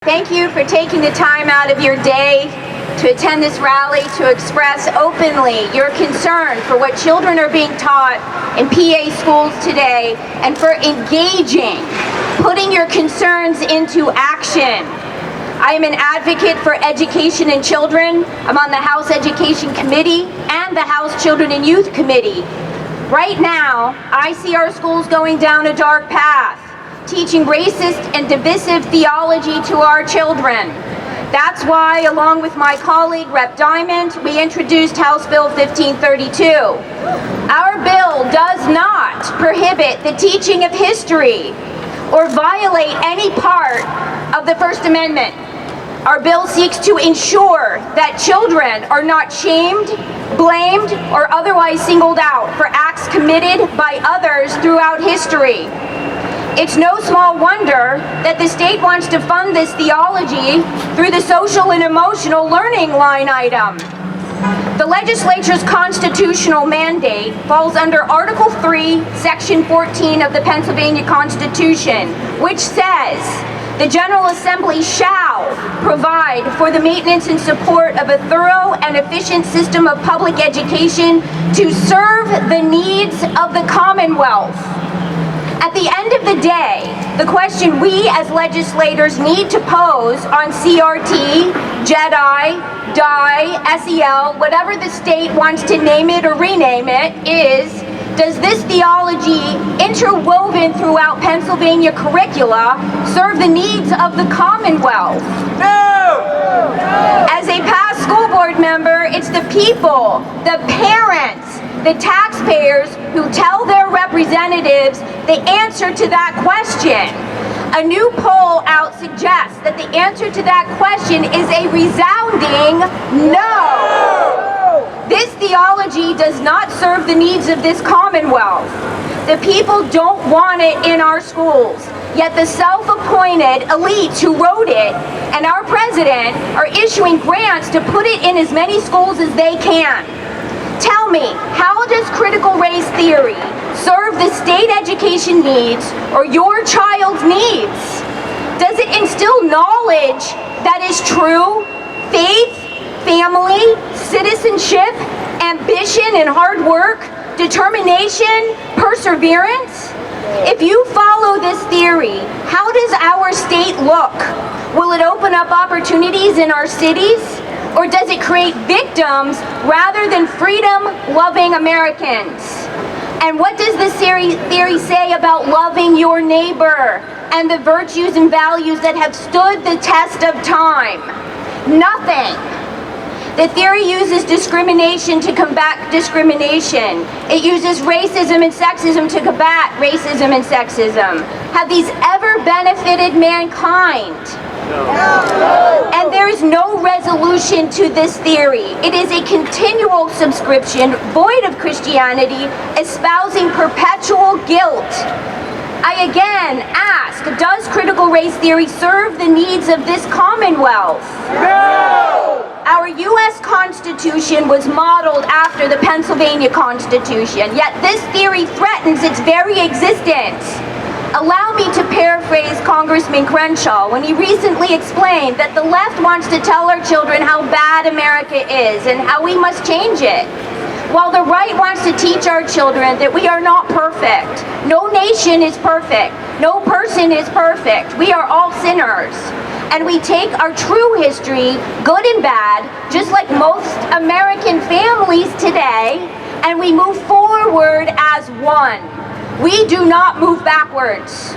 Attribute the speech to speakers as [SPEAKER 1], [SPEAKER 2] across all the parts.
[SPEAKER 1] Thank you for taking the time out of your day to attend this rally to express openly your concern for what children are being taught in PA schools today and for engaging, putting your concerns into action. I am an advocate for education and children. I'm on the House Education Committee and the House Children and Youth Committee. Right now, I see our schools going down a dark path, teaching racist and divisive theology to our children. That's why, along with my colleague, Rep. Diamond, we introduced House Bill 1532. Our bill does not prohibit the teaching of history or violate any part of the First Amendment. Our bill seeks to ensure that children are not shamed, blamed, or otherwise singled out for acts committed by others throughout history. It's no small wonder that the state wants to fund this theology through the social and emotional learning line item. The legislature's constitutional mandate falls under Article 3, Section 14 of the Pennsylvania Constitution, which says, "The General Assembly shall provide for the maintenance and support of a thorough and efficient system of public education to serve the needs of the Commonwealth." At the end of the day, the question we as legislators need to pose on CRT, JEDI, DI, SEL, whatever the state wants to name it or rename it, is, does this theology interwoven throughout Pennsylvania curricula serve the needs of the Commonwealth?
[SPEAKER 2] No!
[SPEAKER 1] As a past school board member, it's the people, the parents, the taxpayers who tell their representatives the answer to that question. A new poll out suggests that the answer to that question is a resounding no. This theology does not serve the needs of this Commonwealth. The people don't want it in our schools, yet the self-appointed elites who wrote it and our president are issuing grants to put it in as many schools as they can. Tell me, how does critical race theory serve the state education needs or your child's needs? Does it instill knowledge that is true, faith, family, citizenship, ambition and hard work, determination, perseverance? If you follow this theory, how does our state look? Will it open up opportunities in our cities? Or does it create victims rather than freedom-loving Americans? And what does this theory say about loving your neighbor and the virtues and values that have stood the test of time? Nothing. The theory uses discrimination to combat discrimination. It uses racism and sexism to combat racism and sexism. Have these ever benefited mankind? No. And there is no resolution to this theory. It is a continual subscription, void of Christianity, espousing perpetual guilt. I again ask, does critical race theory serve the needs of this Commonwealth?
[SPEAKER 2] No!
[SPEAKER 1] Our U.S. Constitution was modeled after the Pennsylvania Constitution, yet this theory threatens its very existence. Allow me to paraphrase Congressman Crenshaw when he recently explained that the left wants to tell our children how bad America is and how we must change it, while the right wants to teach our children that we are not perfect. No nation is perfect. No person is perfect. We are all sinners. And we take our true history, good and bad, just like most American families today, and we move forward as one. We do not move backwards.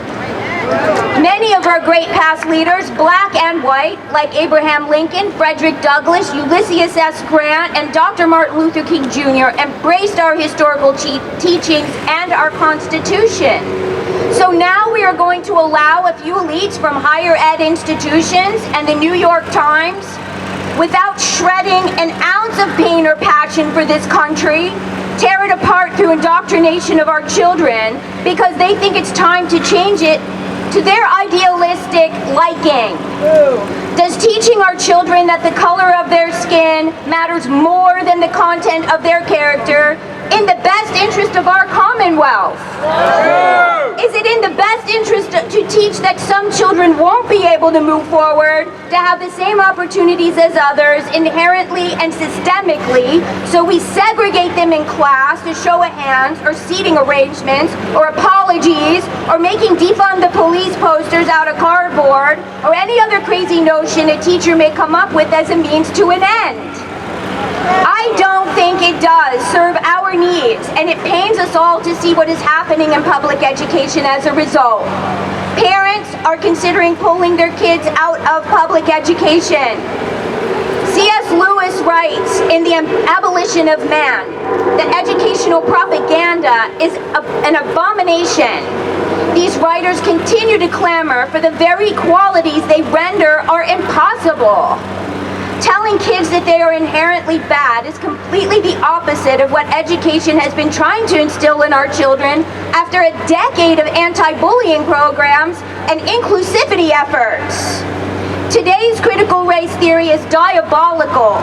[SPEAKER 1] Many of our great past leaders, black and white, like Abraham Lincoln, Frederick Douglass, Ulysses S. Grant, and Dr. Martin Luther King Jr., embraced our historical teachings and our Constitution. So now we are going to allow a few elites from higher ed institutions and the New York Times, without shredding an ounce of pain or passion for this country, tear it apart through indoctrination of our children because they think it's time to change it to their idealistic liking. Does teaching our children that the color of their skin matters more than the content of their character in the best interest of our Commonwealth?
[SPEAKER 2] No!
[SPEAKER 1] Is it in the best interest to teach that some children won't be able to move forward, to have the same opportunities as others, inherently and systemically, so we segregate them in class to show of hands, or seating arrangements, or apologies, or making defund the police posters out of cardboard, or any other crazy notion a teacher may come up with as a means to an end? I don't think it does serve our needs, and it pains us all to see what is happening in public education as a result. Parents are considering pulling their kids out of public education. C.S. Lewis writes in The Abolition of Man that educational propaganda is an abomination. These writers continue to clamor for the very qualities they render are impossible. Telling kids that they are inherently bad is completely the opposite of what education has been trying to instill in our children after a decade of anti-bullying programs and inclusivity efforts. Today's critical race theory is diabolical.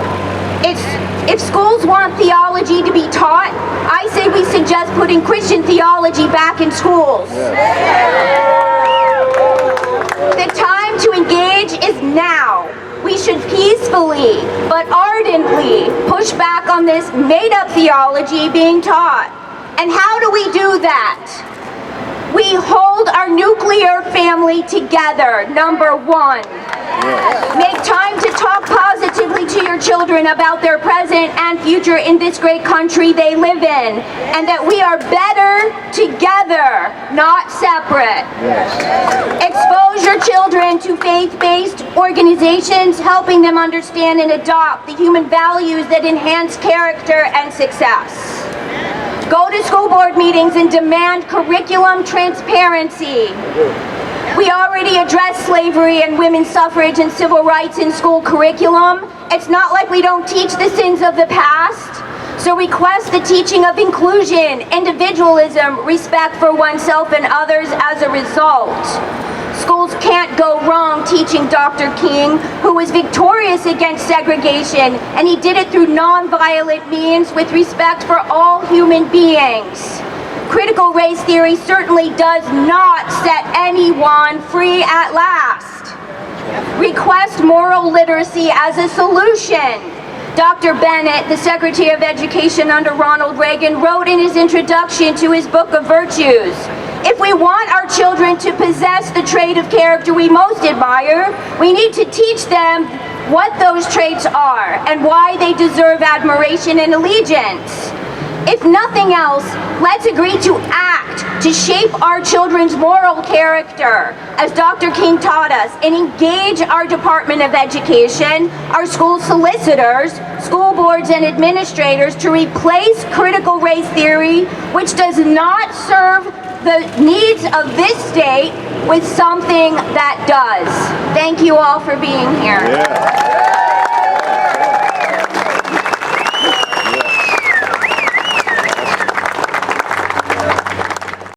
[SPEAKER 1] If schools want theology to be taught, I say we suggest putting Christian theology back in schools. The time to engage is now. We should peacefully but ardently push back on this made-up theology being taught. And how do we do that? We hold our nuclear family together, number one. Make time to talk positively to your children about their present and future in this great country they live in, and that we are better together, not separate. Expose your children to faith-based organizations, helping them understand and adopt the human values that enhance character and success. Go to school board meetings and demand curriculum transparency. We already address slavery and women's suffrage and civil rights in school curriculum. It's not like we don't teach the sins of the past. So request the teaching of inclusion, individualism, respect for oneself and others as a result. Schools can't go wrong teaching Dr. King, who was victorious against segregation, and he did it through nonviolent means with respect for all human beings. Critical race theory certainly does not set anyone free at last. Request moral literacy as a solution. Dr. Bennett, the Secretary of Education under Ronald Reagan, wrote in his introduction to his Book of Virtues, if we want our children to possess the trait of character we most admire, we need to teach them what those traits are and why they deserve admiration and allegiance. If nothing else, let's agree to act to shape our children's moral character, as Dr. King taught us, and engage our Department of Education, our school solicitors, school boards, and administrators to replace critical race theory, which does not serve the needs of this state, with something that does. Thank you all for being here.
[SPEAKER 2] Yeah.